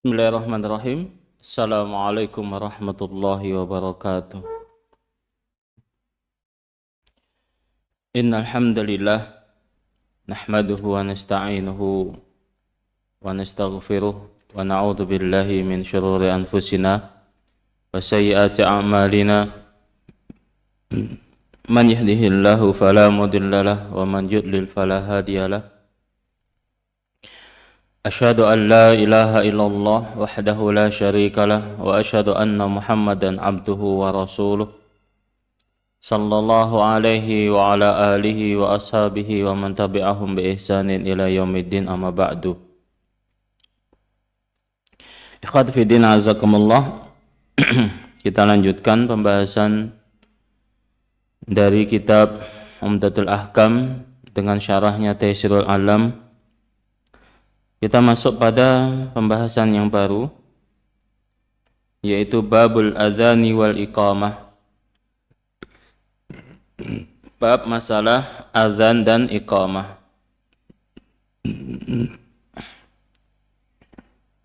Bismillahirrahmanirrahim. Assalamualaikum warahmatullahi wabarakatuh. Innal hamdalillah nahmaduhu wa nasta'inuhu wa nastaghfiruh wa na'udzu billahi min shururi anfusina wa sayyiati a'malina. Man yahdihillahu fala mudilla lahu wa man yudlil fala hadiya lahu. أشهد أن لا إله إلا الله وحده لا شريك له وأشهد أن محمدا عبده ورسوله صلى الله عليه وعلى آله وأصحابه ومن تبعهم بإحسان إلى يوم الدين أما بعد. Ikhwat fi din azakumullah. Kita lanjutkan pembahasan dari kitab Umdatul Ahkam dengan syarahnya Taysirul Alam. Kita masuk pada pembahasan yang baru, yaitu babul adzani wal iqamah. Bab masalah adzan dan iqamah.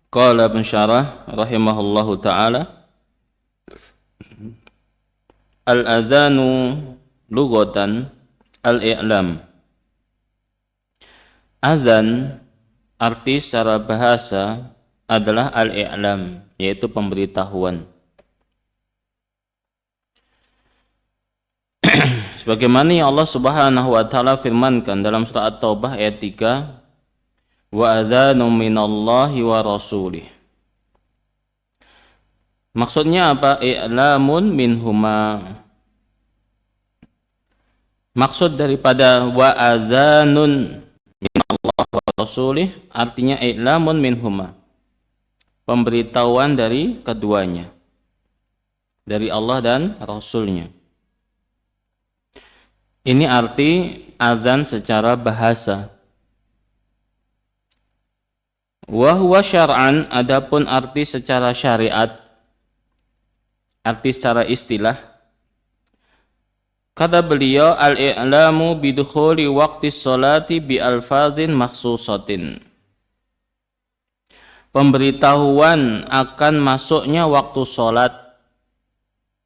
Qala Ibnu Syarah rahimahullahu taala, al-adzanu lughatan al-i'lam. Adzan arti secara bahasa adalah al-i'lam, yaitu pemberitahuan. Sebagaimana yang Allah Subhanahu wa taala firmankan dalam surah At-Taubah ayat 3, wa adzanu minallahi wa rasulih. Maksudnya apa? I'lamun minhuma. Maksud daripada wa adzanun minallah wa rasulih artinya i'lamun minhuma, pemberitahuan dari keduanya, dari Allah dan Rasulnya. Ini arti adzan secara bahasa. Wa huwa syar'an, adapun arti secara syariat, arti secara istilah, kata beliau, al-i'lamu bidukhuli waqti sholati bi alfadhin makhsusatin. Pemberitahuan akan masuknya waktu sholat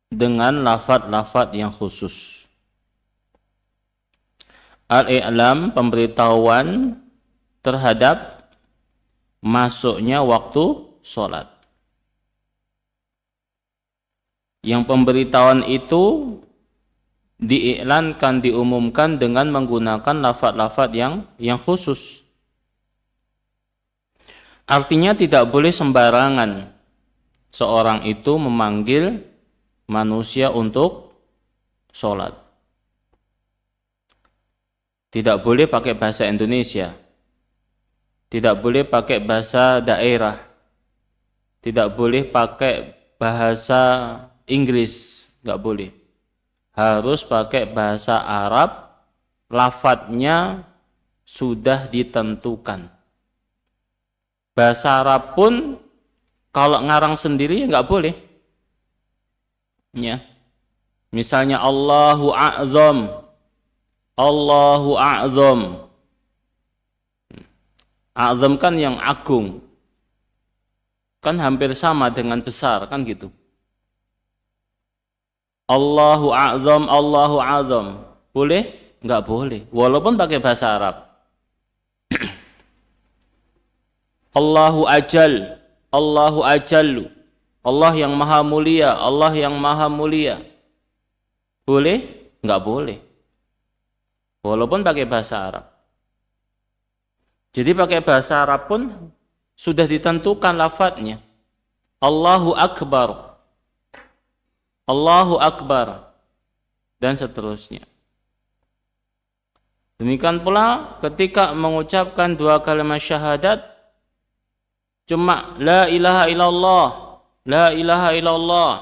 dengan lafaz-lafaz yang khusus. Al-i'lam, pemberitahuan terhadap masuknya waktu sholat. Yang pemberitahuan itu diiklankan, diumumkan dengan menggunakan lafaz-lafaz yang khusus. Artinya tidak boleh sembarangan seorang itu memanggil manusia untuk sholat. Tidak boleh pakai bahasa Indonesia, tidak boleh pakai bahasa daerah, tidak boleh pakai bahasa Inggris, nggak boleh. Harus pakai bahasa Arab, lafadznya sudah ditentukan. Bahasa Arab pun kalau ngarang sendiri nggak boleh. Ya. Misalnya Allahu A'zam, Allahu A'zam. A'zam kan yang agung. Kan hampir sama dengan besar, kan gitu. Allahu a'zam, Allahu a'zam. Boleh? Enggak boleh. Walaupun pakai bahasa Arab. Allahu ajal, Allahu ajallu. Allah yang maha mulia, Allah yang maha mulia. Boleh? Enggak boleh. Walaupun pakai bahasa Arab. Jadi pakai bahasa Arab pun sudah ditentukan lafadznya. Allahu akbar, Allahu Akbar, dan seterusnya. Demikian pula ketika mengucapkan dua kalimat syahadat, cuma la ilaha illallah, la ilaha illallah,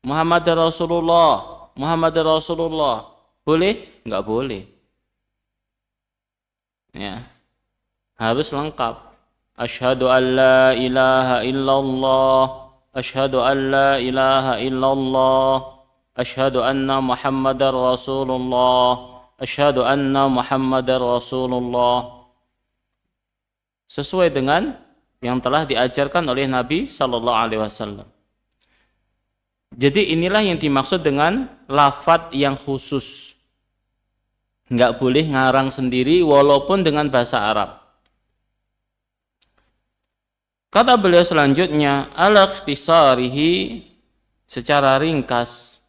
Muhammad Rasulullah, Muhammad Rasulullah. Boleh? Enggak boleh. Ya. Harus lengkap. Asyhadu an la ilaha illallah, asyhadu an la ilaha illallah, asyhadu anna Muhammadar Rasulullah, asyhadu anna Muhammadar Rasulullah. Sesuai dengan yang telah diajarkan oleh Nabi Sallallahu Alaihi Wasallam. Jadi inilah yang dimaksud dengan lafadz yang khusus. Nggak boleh ngarang sendiri walaupun dengan bahasa Arab. Kata beliau selanjutnya, al-ikhtisarihi, secara ringkas,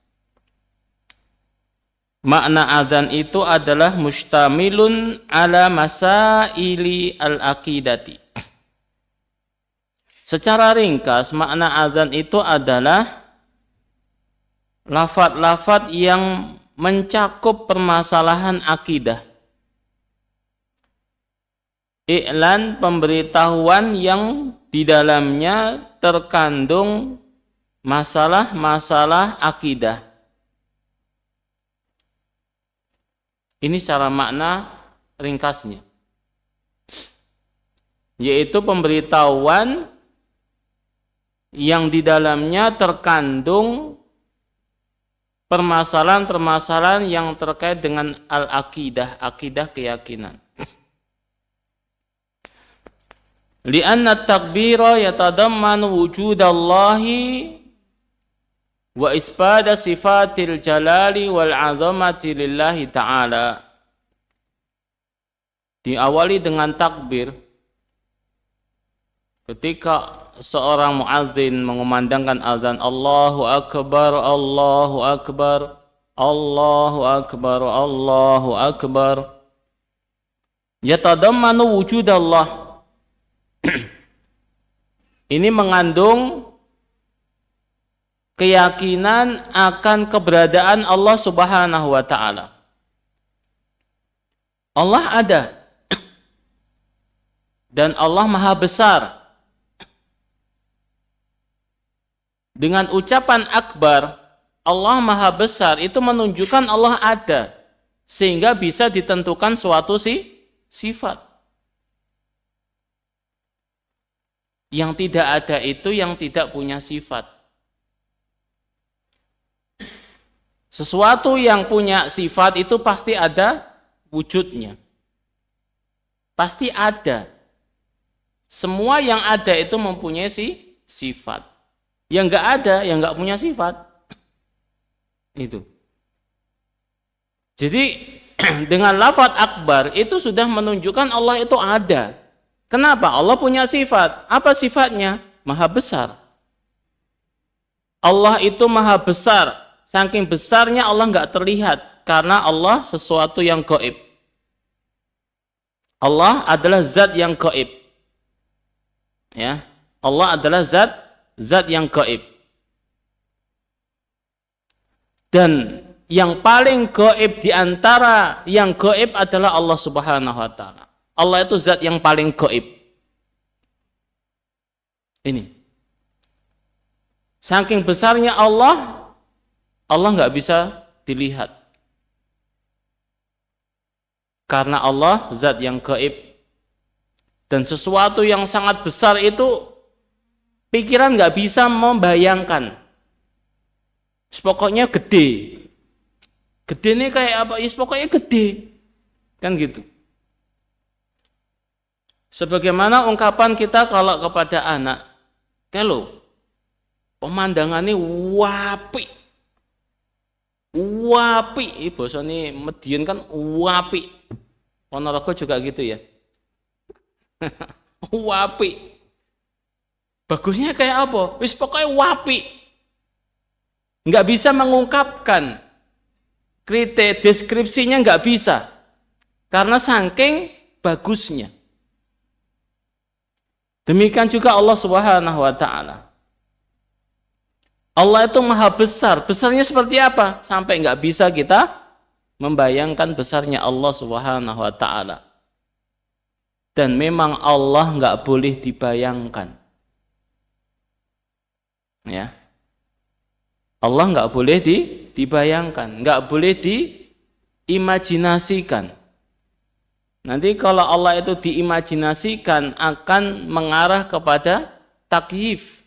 makna adzan itu adalah mustamilun ala masaili al-aqidati. Secara ringkas, makna adzan itu adalah lafadz-lafadz yang mencakup permasalahan akidah. I'lan, pemberitahuan yang di dalamnya terkandung masalah-masalah akidah. Ini secara makna ringkasnya. Yaitu pemberitahuan yang di dalamnya terkandung permasalahan-permasalahan yang terkait dengan al-aqidah, akidah keyakinan. Li'anna at-takbira yatadammanu wujudallahi wa isbada sifatil jalali wal 'azamati lillahi ta'ala. Diawali dengan takbir ketika seorang muadzin mengumandangkan azan, Allahu akbar, Allahu akbar, Allahu akbar, Allahu akbar, yatadammanu wujudallah. Ini mengandung keyakinan akan keberadaan Allah Subhanahu wa taala. Allah ada dan Allah Maha Besar. Dengan ucapan akbar, Allah Maha Besar, itu menunjukkan Allah ada, sehingga bisa ditentukan suatu sifat. Yang tidak ada itu yang tidak punya sifat. Sesuatu yang punya sifat itu pasti ada wujudnya. Pasti ada. Semua yang ada itu mempunyai sifat. Yang enggak ada, yang enggak punya sifat. Itu. Jadi dengan lafadz akbar itu sudah menunjukkan Allah itu ada. Kenapa? Allah punya sifat. Apa sifatnya? Maha besar. Allah itu maha besar. Saking besarnya Allah enggak terlihat karena Allah sesuatu yang gaib. Allah adalah zat yang gaib. Ya. Allah adalah zat yang gaib. Dan yang paling gaib di antara yang gaib adalah Allah Subhanahu wa taala. Allah itu zat yang paling gaib. Ini. Saking besarnya Allah enggak bisa dilihat. Karena Allah zat yang gaib. Dan sesuatu yang sangat besar itu pikiran nggak bisa membayangkan. Pokoknya gede. Gede ini kayak apa? Ya pokoknya gede. Kan gitu. Sebagaimana ungkapan kita kalau kepada anak, kalau pemandangannya wapi. Wapi, bosone Medion kan wapi. Ponorogo juga gitu ya. Wapi. Bagusnya kayak apa? Wis pokoknya wapi. Nggak bisa mengungkapkan. Deskripsinya nggak bisa. Karena saking bagusnya. Demikian juga Allah Subhanahu wa taala. Allah itu maha besar. Besarnya seperti apa? Sampai nggak bisa kita membayangkan besarnya Allah Subhanahu wa taala. Dan memang Allah nggak boleh dibayangkan. Ya, Allah nggak boleh dibayangkan, nggak boleh diimajinasikan. Nanti kalau Allah itu diimajinasikan akan mengarah kepada takyif.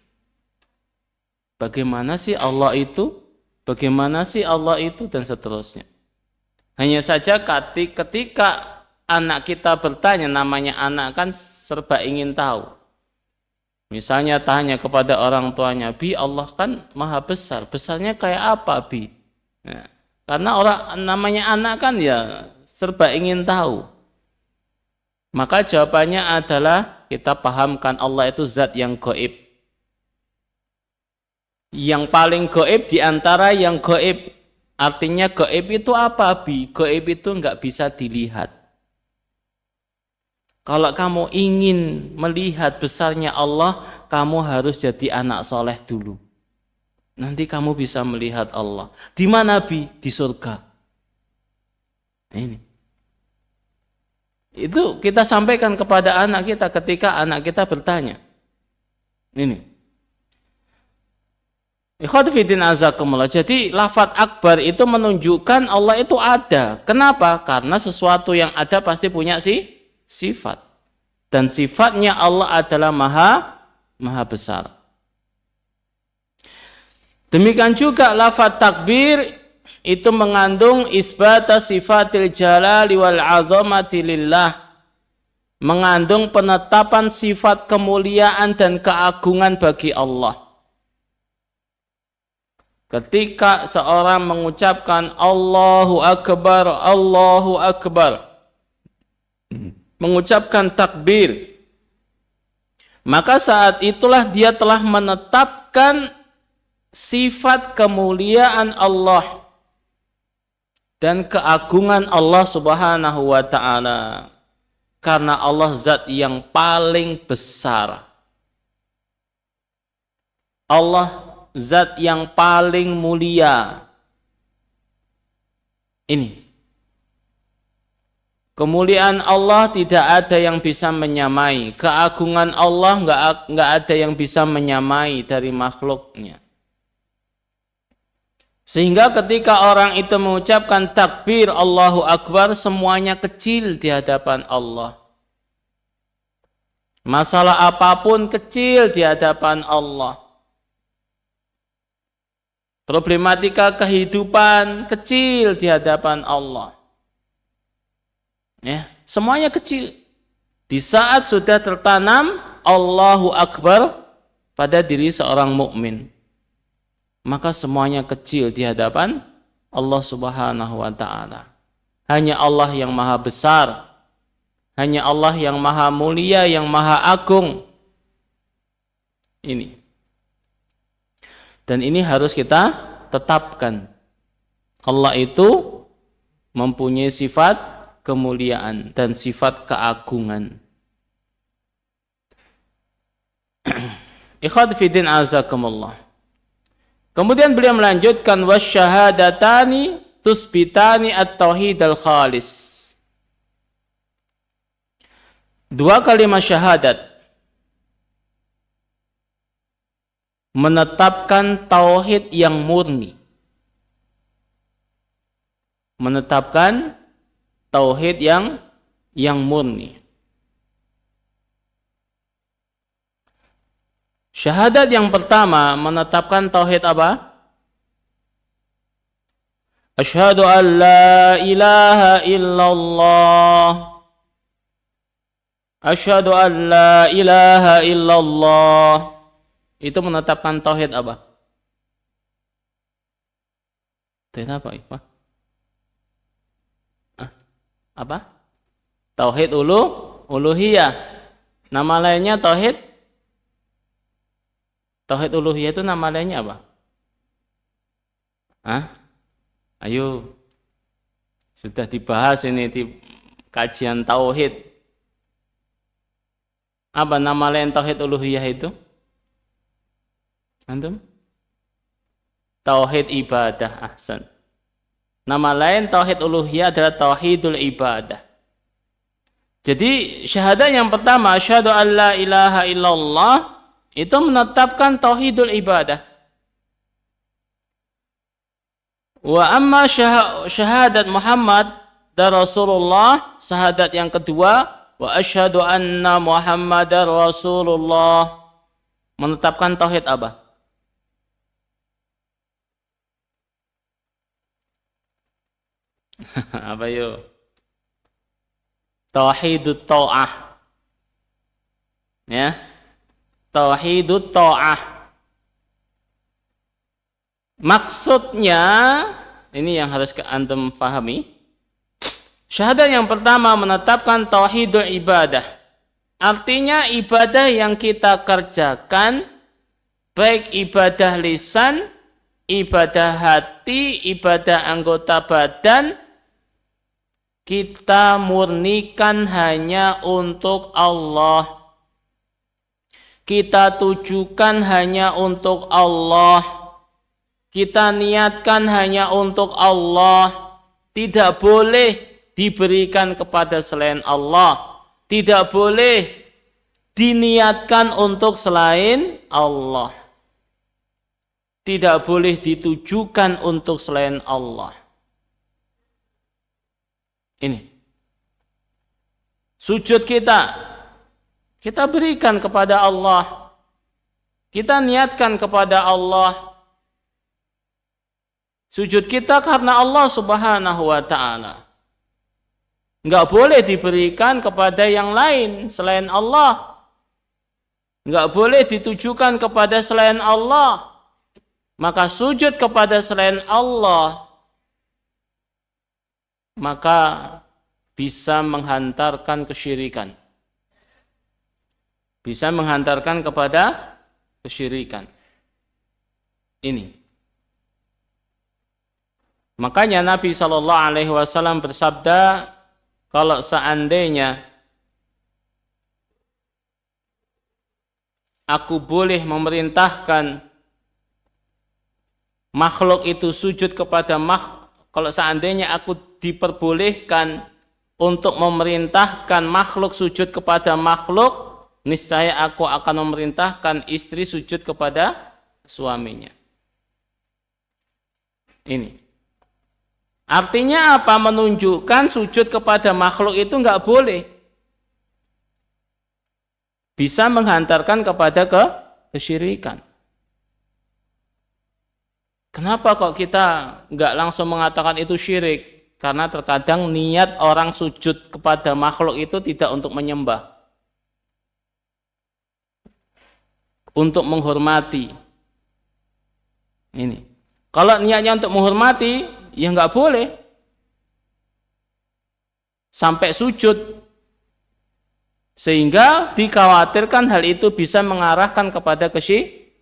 Bagaimana sih Allah itu? Bagaimana sih Allah itu? Dan seterusnya. Hanya saja ketika anak kita bertanya, namanya anak kan serba ingin tahu. Misalnya tanya kepada orang tuanya, "Bi, Allah kan maha besar. Besarnya kayak apa, Bi?" Nah, karena orang namanya anak kan ya serba ingin tahu. Maka jawabannya adalah kita pahamkan Allah itu zat yang gaib. Yang paling gaib di antara yang gaib. Artinya gaib itu apa, Bi? Gaib itu nggak bisa dilihat. Kalau kamu ingin melihat besarnya Allah, kamu harus jadi anak soleh dulu. Nanti kamu bisa melihat Allah. Di mana, Bi? Di surga. Ini. Itu kita sampaikan kepada anak kita ketika anak kita bertanya. Ini. Ikhwatifiddin azakumullah. Jadi lafadz akbar itu menunjukkan Allah itu ada. Kenapa? Karena sesuatu yang ada pasti punya sifat. Dan sifatnya Allah adalah maha besar. Demikian juga lafadz takbir itu mengandung isbata sifatil jalali wal azamati lillah. Mengandung penetapan sifat kemuliaan dan keagungan bagi Allah. Ketika seorang mengucapkan Allahu Akbar, mengucapkan takbir, maka saat itulah dia telah menetapkan sifat kemuliaan Allah dan keagungan Allah Subhanahu wa ta'ala. Karena Allah zat yang paling besar. Allah zat yang paling mulia. Ini. Kemuliaan Allah tidak ada yang bisa menyamai. Keagungan Allah nggak ada yang bisa menyamai dari makhluknya. Sehingga ketika orang itu mengucapkan takbir Allahu Akbar, semuanya kecil di hadapan Allah. Masalah apapun kecil di hadapan Allah. Problematika kehidupan kecil di hadapan Allah. Ya, semuanya kecil. Di saat sudah tertanam Allahu Akbar pada diri seorang mukmin, maka semuanya kecil di hadapan Allah Subhanahu wa ta'ala. Hanya Allah yang maha besar, hanya Allah yang maha mulia, yang maha agung. Ini. Dan ini harus kita tetapkan. Allah itu mempunyai sifat kemuliaan dan sifat keagungan. Ikhwat fiddin azakumullah. Kemudian beliau melanjutkan wasyahadatani tusbitani at-tauhid al-khalis. Dua kalimat syahadat menetapkan tauhid yang murni. Menetapkan tauhid yang murni. Syahadat yang pertama menetapkan tauhid apa? Asyhadu an la ilaha illallah. Asyhadu an la ilaha illallah. Itu menetapkan tauhid apa? Tauhid apa? Apa? Tauhid uluhiyah. Nama lainnya tauhid uluhiyah itu nama lainnya apa? Ayo. Sudah dibahas ini di kajian tauhid. Apa nama lain tauhid uluhiyah itu? Antum? Tauhid ibadah, ahsan. Nama lain tauhid uluhiyah adalah tauhidul ibadah. Jadi syahadat yang pertama, asyhadu an la ilaha illallah, itu menetapkan tauhidul ibadah. Wa amma syahadat Muhammad dan Rasulullah, syahadat yang kedua, wa asyhadu anna Muhammadar Rasulullah, menetapkan tauhid apa? Apa yuk? Tauhidut ta'ah. Ya. tauhidut ta'ah. Maksudnya, ini yang harus antum pahami. Syahadat yang pertama menetapkan tauhidul ibadah. Artinya ibadah yang kita kerjakan, baik ibadah lisan, ibadah hati, ibadah anggota badan, kita murnikan hanya untuk Allah. Kita tujukan hanya untuk Allah. Kita niatkan hanya untuk Allah. Tidak boleh diberikan kepada selain Allah. Tidak boleh diniatkan untuk selain Allah. Tidak boleh ditujukan untuk selain Allah. Ini. Sujud kita berikan kepada Allah. Kita niatkan kepada Allah. Sujud kita karena Allah Subhanahu wa ta'ala. Enggak boleh diberikan kepada yang lain selain Allah. Enggak boleh ditujukan kepada selain Allah. Maka sujud kepada selain Allah, maka bisa menghantarkan kesyirikan. Bisa menghantarkan kepada kesyirikan. Ini. Makanya Nabi SAW bersabda, kalau seandainya aku boleh memerintahkan makhluk itu sujud kepada kalau seandainya aku diperbolehkan untuk memerintahkan makhluk sujud kepada makhluk, niscaya aku akan memerintahkan istri sujud kepada suaminya. Ini. Artinya apa? Menunjukkan sujud kepada makhluk itu enggak boleh. Bisa menghantarkan kepada kesyirikan. Kenapa kok kita enggak langsung mengatakan itu syirik? Karena terkadang niat orang sujud kepada makhluk itu tidak untuk menyembah. Untuk menghormati. Ini. Kalau niatnya untuk menghormati, ya enggak boleh sampai sujud, sehingga dikhawatirkan hal itu bisa mengarahkan kepada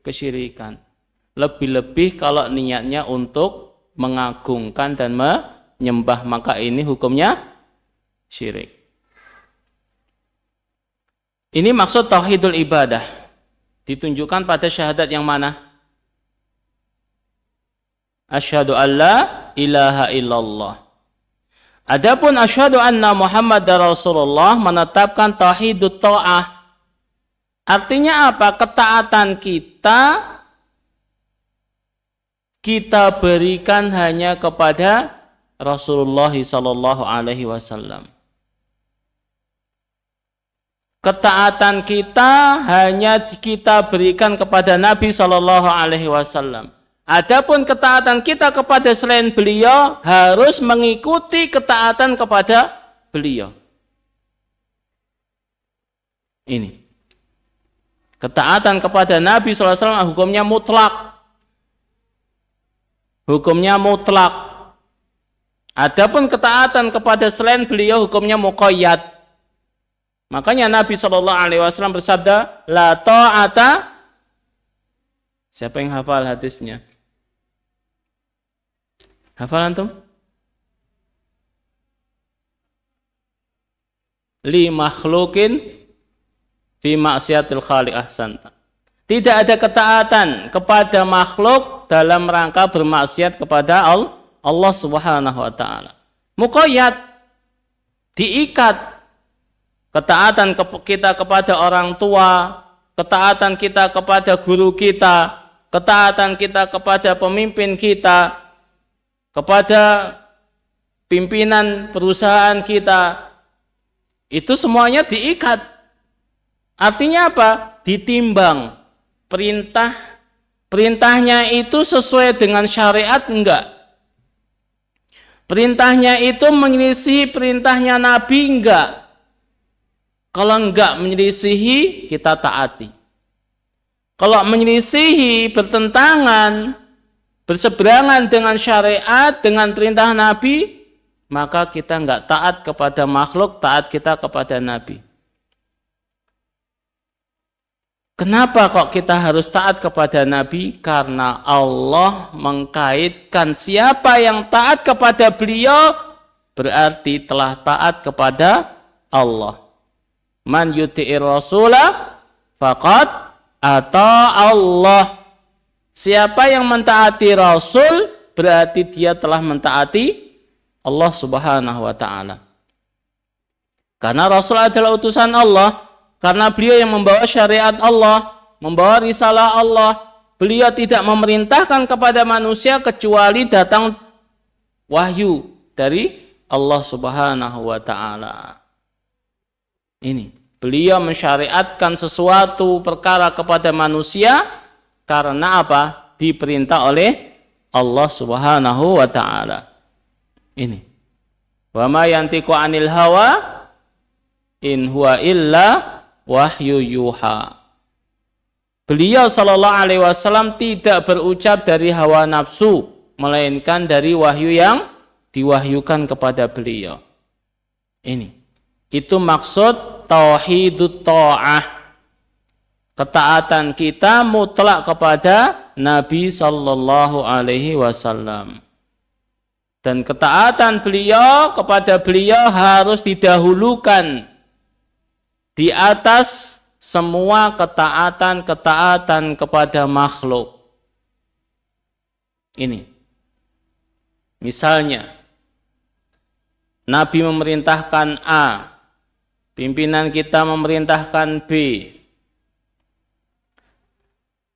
kesyirikan. Lebih-lebih kalau niatnya untuk mengagungkan dan menyembah, maka ini hukumnya syirik. Ini maksud tauhidul ibadah. Ditunjukkan pada syahadat yang mana? Asyhadu an la ilaha illallah. Adapun asyhadu anna Muhammadar Rasulullah menetapkan tauhidut ta'ah. Artinya apa? Ketaatan kita berikan hanya kepada Rasulullah sallallahu alaihi wasallam. Ketaatan kita hanya kita berikan kepada Nabi sallallahu alaihi wasallam. Adapun ketaatan kita kepada selain beliau harus mengikuti ketaatan kepada beliau. Ini. Ketaatan kepada Nabi SAW hukumnya mutlak. Hukumnya mutlak. Adapun ketaatan kepada selain beliau hukumnya muqayyad. Makanya Nabi SAW bersabda, la ta'ata. Siapa yang hafal hadisnya? Hafal antum? Li makhlukin fi maksiatil khaliq ahsanta. Tidak ada ketaatan kepada makhluk dalam rangka bermaksiat kepada Allah Subhanahu wa taala. Muqayyad, diikat. Ketaatan kita kepada orang tua, ketaatan kita kepada guru kita, ketaatan kita kepada pemimpin kita, kepada pimpinan perusahaan kita, itu semuanya diikat. Artinya apa? Ditimbang. Perintahnya itu sesuai dengan syariat enggak? Perintahnya itu menyelisihi perintahnya Nabi enggak? Kalau enggak menyelisihi, kita taati. Kalau menyelisihi, bertentangan, berseberangan dengan syariat, dengan perintah Nabi, maka kita enggak taat kepada makhluk, taat kita kepada Nabi. Kenapa kok kita harus taat kepada Nabi? Karena Allah mengkaitkan siapa yang taat kepada beliau, berarti telah taat kepada Allah. Man yuti'ir rasulah faqad ata Allah. Siapa yang mentaati Rasul, berarti dia telah mentaati Allah Subhanahu wa ta'ala. Karena Rasul adalah utusan Allah, karena beliau yang membawa syariat Allah, membawa risalah Allah. Beliau tidak memerintahkan kepada manusia kecuali datang wahyu dari Allah Subhanahu wa ta'ala. Ini, beliau mensyariatkan sesuatu perkara kepada manusia karena apa? Diperintah oleh Allah Subhanahu wa ta'ala. Ini. Wa ma yantiqu 'anil hawa in huwa illa wahyu yuha. Beliau sallallahu alaihi wasallam tidak berucap dari hawa nafsu, melainkan dari wahyu yang diwahyukan kepada beliau. Ini. Itu maksud tauhidut ta'ah. Ketaatan kita mutlak kepada Nabi sallallahu alaihi wasallam. Dan ketaatan beliau kepada beliau harus didahulukan di atas semua ketaatan-ketaatan kepada makhluk. Ini. Misalnya, Nabi memerintahkan A, pimpinan kita memerintahkan B.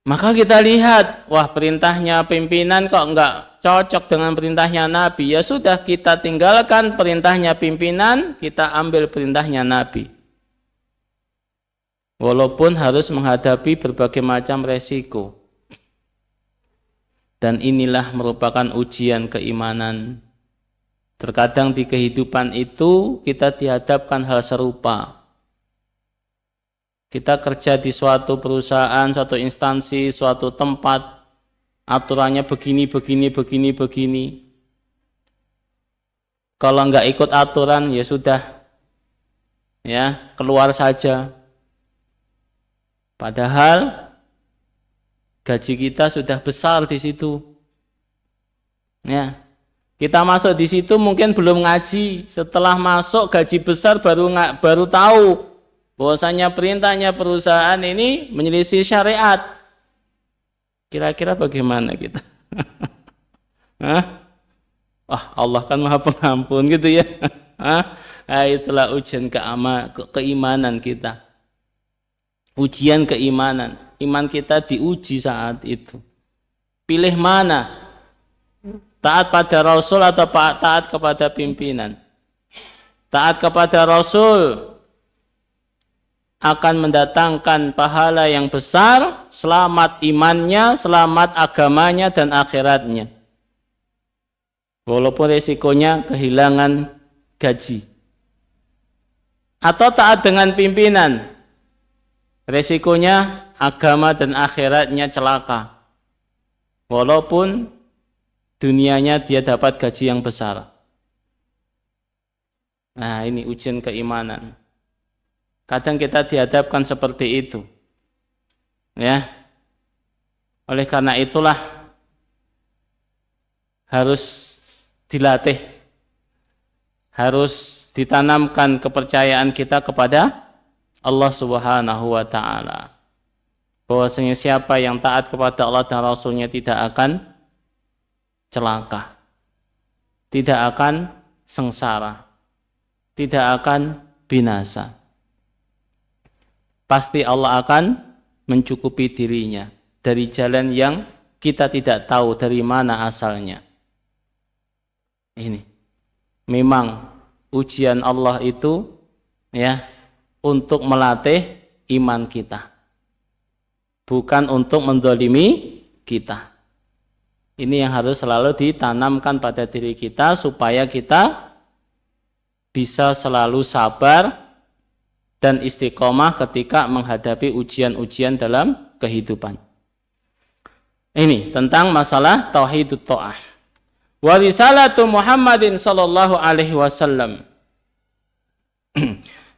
Maka kita lihat, wah perintahnya pimpinan kok enggak cocok dengan perintahnya Nabi. Ya sudah, kita tinggalkan perintahnya pimpinan, kita ambil perintahnya Nabi. Walaupun harus menghadapi berbagai macam resiko. Dan inilah merupakan ujian keimanan. Terkadang di kehidupan itu kita dihadapkan hal serupa. Kita kerja di suatu perusahaan, suatu instansi, suatu tempat, aturannya begini. Kalau enggak ikut aturan, ya sudah, ya keluar saja. Padahal gaji kita sudah besar di situ. Ya, kita masuk di situ mungkin belum ngaji. Setelah masuk gaji besar baru tahu bahwasanya perintahnya perusahaan ini menyelisih syariat. Kira-kira bagaimana kita? Allah kan Maha Pengampun gitu ya. Itulah ujian keimanan kita. Ujian keimanan. Iman kita diuji saat itu. Pilih mana? Taat pada Rasul atau taat kepada pimpinan? Taat kepada Rasul akan mendatangkan pahala yang besar, selamat imannya, selamat agamanya dan akhiratnya. Walaupun resikonya kehilangan gaji. Atau taat dengan pimpinan, resikonya agama dan akhiratnya celaka. Walaupun dunianya dia dapat gaji yang besar. Nah, ini ujian keimanan. Kadang kita dihadapkan seperti itu. Ya. Oleh karena itulah harus dilatih. Harus ditanamkan kepercayaan kita kepada Allah Subhanahu wa ta'ala. Bahwasanya siapa yang taat kepada Allah dan Rasulnya tidak akan celaka. Tidak akan sengsara. Tidak akan binasa. Pasti Allah akan mencukupi dirinya dari jalan yang kita tidak tahu dari mana asalnya. Ini memang ujian Allah itu ya untuk melatih iman kita, bukan untuk mendolimi kita. Ini yang harus selalu ditanamkan pada diri kita supaya kita bisa selalu sabar dan istiqomah ketika menghadapi ujian-ujian dalam kehidupan. Ini tentang masalah tauhidut ta'ah. Wa risalatu Muhammadin sallallahu alaihi wasallam.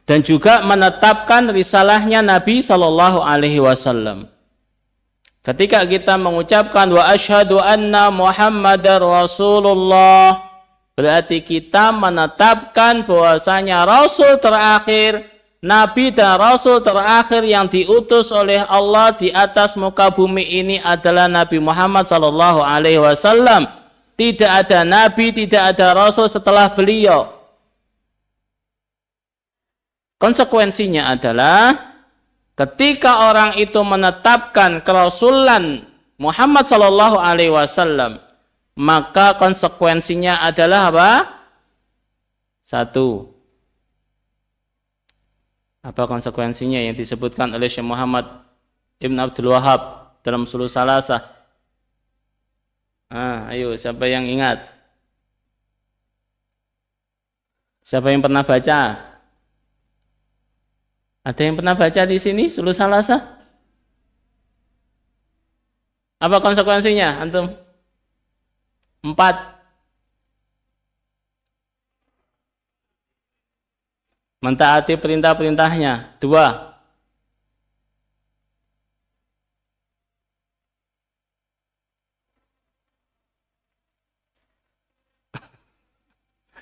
Dan juga menetapkan risalahnya Nabi sallallahu alaihi wasallam. Ketika kita mengucapkan wa asyhadu anna Muhammadar Rasulullah, berarti kita menetapkan bahwasanya Rasul terakhir, Nabi dan Rasul terakhir yang diutus oleh Allah di atas muka bumi ini adalah Nabi Muhammad sallallahu alaihi wasallam. Tidak ada Nabi, tidak ada Rasul setelah beliau. Konsekuensinya adalah ketika orang itu menetapkan kerasulan Muhammad sallallahu alaihi wasallam, maka konsekuensinya adalah apa? Satu. Apa konsekuensinya yang disebutkan oleh Syekh Muhammad Ibn Abdul Wahab dalam Ushul Salasah? Ayo, siapa yang ingat? Siapa yang pernah baca? Ada yang pernah baca di sini Ushul Salasah? Apa konsekuensinya antum? 4. Mentaati perintah-perintahnya. 2.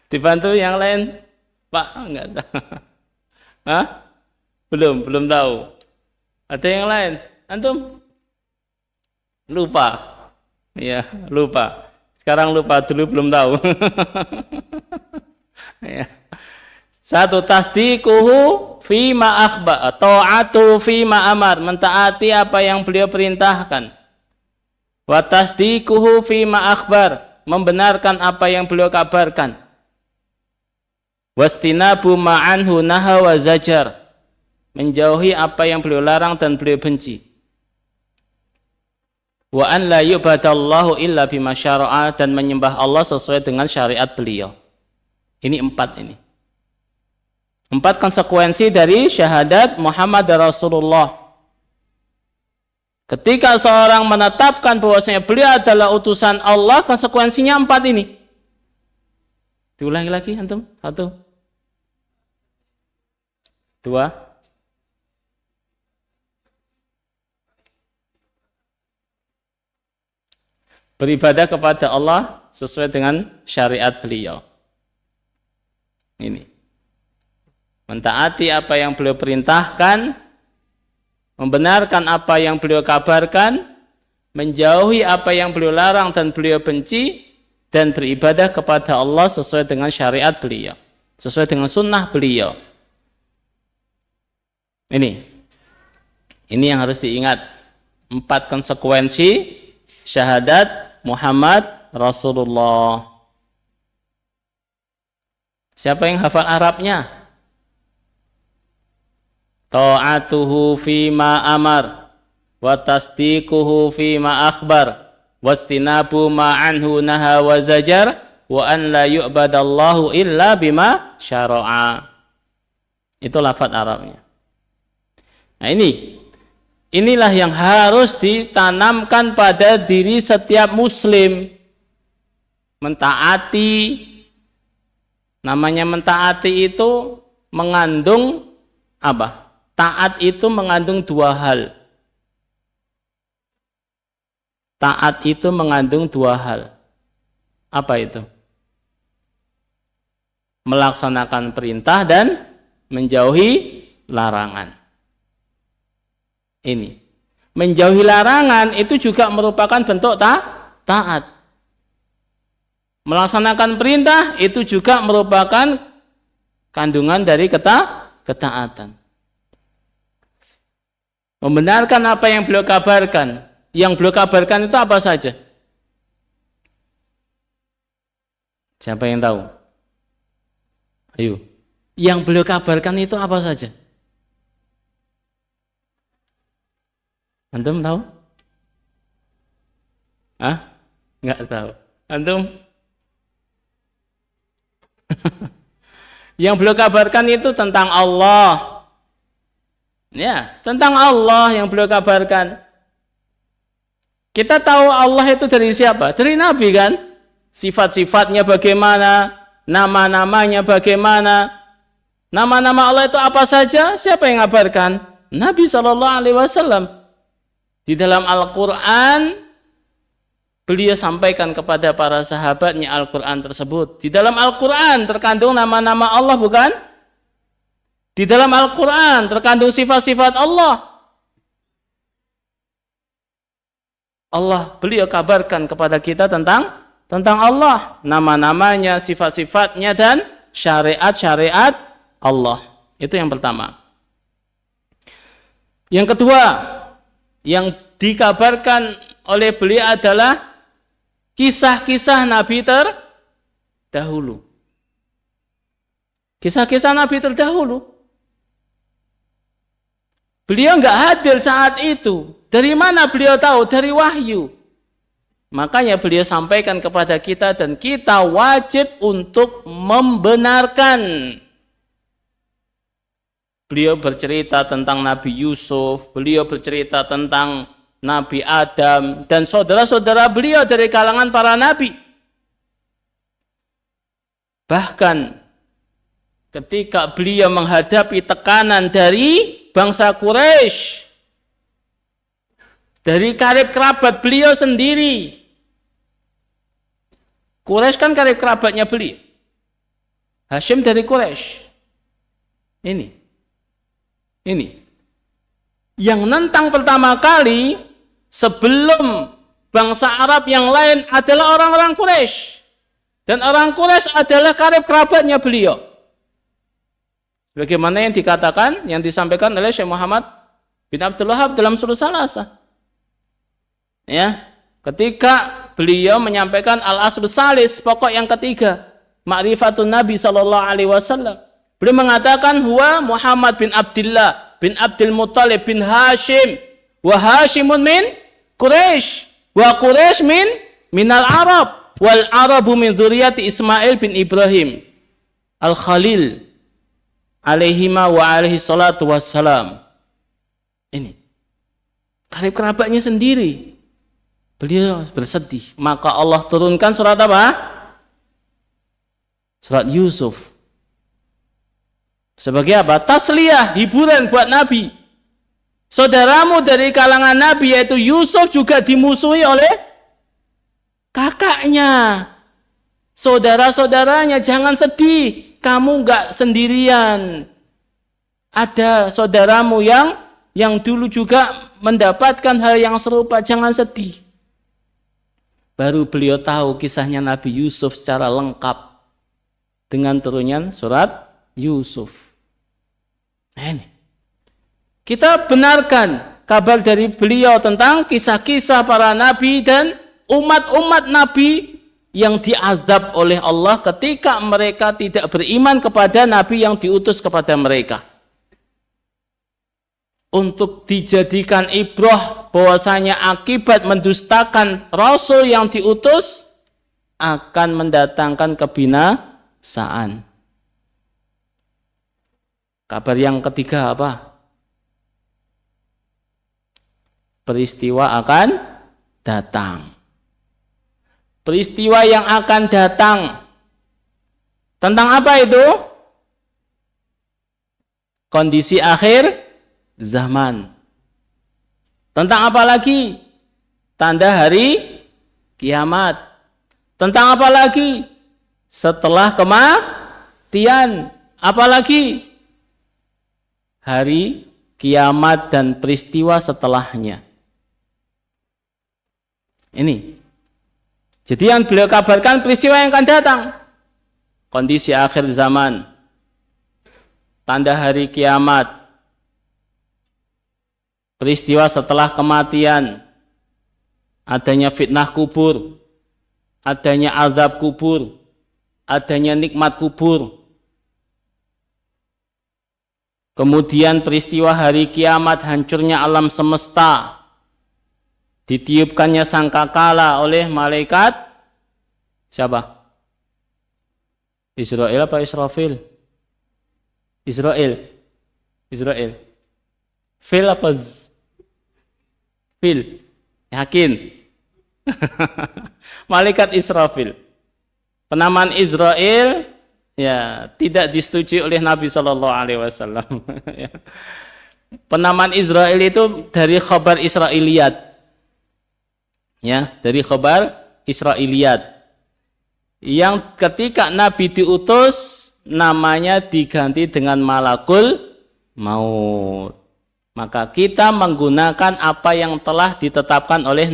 Dibantu yang lain? Pak, enggak tahu. Hah? Belum tahu. Ada yang lain? Antum? Lupa. Ya, lupa. Sekarang lupa, dulu belum tahu. Ya. 1. Tasdiquhu fima akhbar, ta'atu fima amar, mentaati apa yang beliau perintahkan. Wa tasdiquhu fima akhbar, membenarkan apa yang beliau kabarkan. Wastinabu ma'anhu naha wa zajar, menjauhi apa yang beliau larang dan beliau benci. Wa an la yu'badallahu illa bima syara'a, dan menyembah Allah sesuai dengan syariat beliau. Ini 4 ini. 4 konsekuensi dari syahadat Muhammad Rasulullah. Ketika seorang menetapkan bahwasanya beliau adalah utusan Allah, konsekuensinya 4 ini. Diulangi lagi antum. 1. 2. Beribadah kepada Allah sesuai dengan syariat beliau. Ini. Mentaati apa yang beliau perintahkan, membenarkan apa yang beliau kabarkan, menjauhi apa yang beliau larang dan beliau benci, dan beribadah kepada Allah sesuai dengan syariat beliau, sesuai dengan sunnah beliau. Ini yang harus diingat. 4 konsekuensi syahadat Muhammad Rasulullah. Siapa yang hafal Arabnya? Ta'atuhu fima amar, wa tasdiquhu fima akhbar, wastinabu ma'anhu naha wa zajar, wa an la yu'badallahu illa bima syara'a. Itu lafaz Arabnya. Nah, inilah yang harus ditanamkan pada diri setiap muslim. Mentaati, namanya mentaati itu mengandung apa? Taat itu mengandung 2 hal. Taat itu mengandung 2 hal. Apa itu? Melaksanakan perintah dan menjauhi larangan. Ini. Menjauhi larangan itu juga merupakan bentuk taat. Melaksanakan perintah itu juga merupakan kandungan dari ketaatan. Membenarkan apa yang beliau kabarkan. Yang beliau kabarkan itu apa saja? Siapa yang tahu? Ayo. Yang beliau kabarkan itu apa saja? Antum tahu? Enggak tahu. Antum? Yang beliau kabarkan itu tentang Allah. Ya, tentang Allah yang beliau kabarkan. Kita tahu Allah itu dari siapa? Dari Nabi kan? Sifat-sifatnya bagaimana? Nama-namanya bagaimana? Nama-nama Allah itu apa saja? Siapa yang ngabarkan? Nabi SAW. Di dalam Al-Quran, beliau sampaikan kepada para sahabatnya Al-Quran tersebut. Di dalam Al-Quran terkandung nama-nama Allah, bukan? Di dalam Al-Quran terkandung sifat-sifat Allah. Beliau kabarkan kepada kita tentang Allah, nama-namanya, sifat-sifatnya, dan syariat-syariat Allah. Itu yang pertama. Yang kedua, yang dikabarkan oleh beliau adalah kisah-kisah Nabi terdahulu. Kisah-kisah Nabi terdahulu. Beliau enggak hadir saat itu. Dari mana beliau tahu? Dari wahyu. Makanya beliau sampaikan kepada kita dan kita wajib untuk membenarkan. Beliau bercerita tentang Nabi Yusuf, beliau bercerita tentang Nabi Adam dan saudara-saudara beliau dari kalangan para nabi. Bahkan ketika beliau menghadapi tekanan dari bangsa Quraisy, dari karib kerabat beliau sendiri. Quraisy kan karib kerabatnya beliau. Hashim dari Quraisy. Ini. Yang nentang pertama kali sebelum bangsa Arab yang lain adalah orang-orang Quraisy. Dan orang Quraisy adalah karib kerabatnya beliau. Bagaimana yang dikatakan, yang disampaikan oleh Syekh Muhammad bin Abdul Wahab dalam Surah Salasa. Ya, ketika beliau menyampaikan al-aslus salis, pokok yang ketiga, ma'rifatun Nabi sallallahu alaihi wasallam. Beliau mengatakan huwa Muhammad bin Abdullah bin Abdul Muttalib bin Hashim wa Hashimun min Quraisy wa Quraisy minal Arab wal Arabu min dzurriyyati Ismail bin Ibrahim al-Khalil alaihima wa alaihi salatu wassalam. Ini karib kerabatnya sendiri. Beliau bersedih. Maka Allah turunkan surat apa? Surat Yusuf. Sebagai apa? Tasliyah, hiburan buat Nabi. Saudaramu dari kalangan Nabi yaitu Yusuf juga dimusuhi oleh kakaknya. Saudara-saudaranya, jangan sedih. Kamu enggak sendirian. Ada saudaramu yang dulu juga mendapatkan hal yang serupa. Jangan sedih. Baru beliau tahu kisahnya Nabi Yusuf secara lengkap dengan turunnya surat Yusuf. Nah, ini. Kita benarkan kabar dari beliau tentang kisah-kisah para nabi dan umat-umat nabi yang diazab oleh Allah ketika mereka tidak beriman kepada nabi yang diutus kepada mereka. Untuk dijadikan ibrah bahwasanya akibat mendustakan rasul yang diutus akan mendatangkan kebinasaan. Kabar yang ketiga apa? Peristiwa akan datang. Peristiwa yang akan datang. Tentang apa itu? Kondisi akhir zaman. Tentang apa lagi? Tanda hari kiamat. Tentang apa lagi? Setelah kematian. Apa lagi? Hari kiamat dan peristiwa setelahnya. Ini. Jadi yang beliau kabarkan peristiwa yang akan datang. Kondisi akhir zaman. Tanda hari kiamat. Peristiwa setelah kematian. Adanya fitnah kubur. Adanya azab kubur. Adanya nikmat kubur. Kemudian peristiwa hari kiamat, hancurnya alam semesta, ditiupkannya sangkakala oleh malaikat siapa? Israel apa Israfil? Israel. Fil apa Fil? Yakin? Malaikat Israfil. Penamaan Israel ya tidak disetujui oleh Nabi Shallallahu Alaihi Wasallam. Penamaan Israel itu dari khabar Israiliyat, ya dari khabar Israiliyat. Yang ketika Nabi diutus namanya diganti dengan malakul maut. Maka kita menggunakan apa yang telah ditetapkan oleh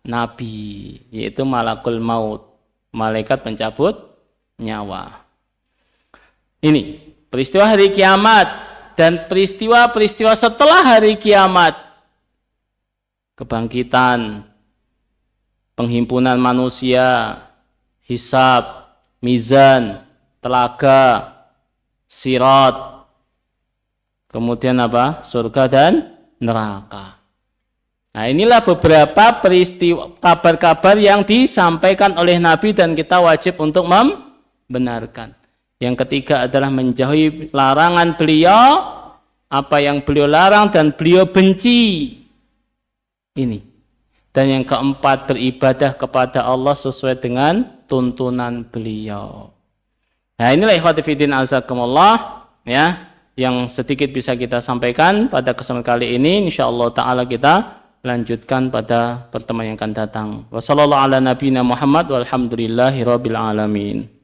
Nabi, yaitu malakul maut, malaikat pencabut nyawa. Ini peristiwa hari kiamat dan peristiwa-peristiwa setelah hari kiamat. Kebangkitan, penghimpunan manusia, hisab, mizan, telaga, sirat, kemudian apa? Surga dan neraka. Nah, inilah beberapa peristiwa kabar-kabar yang disampaikan oleh Nabi dan kita wajib untuk membenarkan. Yang ketiga adalah menjauhi larangan beliau, apa yang beliau larang dan beliau benci. Ini. Dan yang keempat, beribadah kepada Allah sesuai dengan tuntunan beliau. Nah, inilah ikhwati fiddin azakumullah, ya, yang sedikit bisa kita sampaikan pada kesempatan kali ini. Insyaallah taala kita lanjutkan pada pertemuan yang akan datang. Wassallallahu ala nabiyina Muhammad walhamdulillahi rabbil alamin.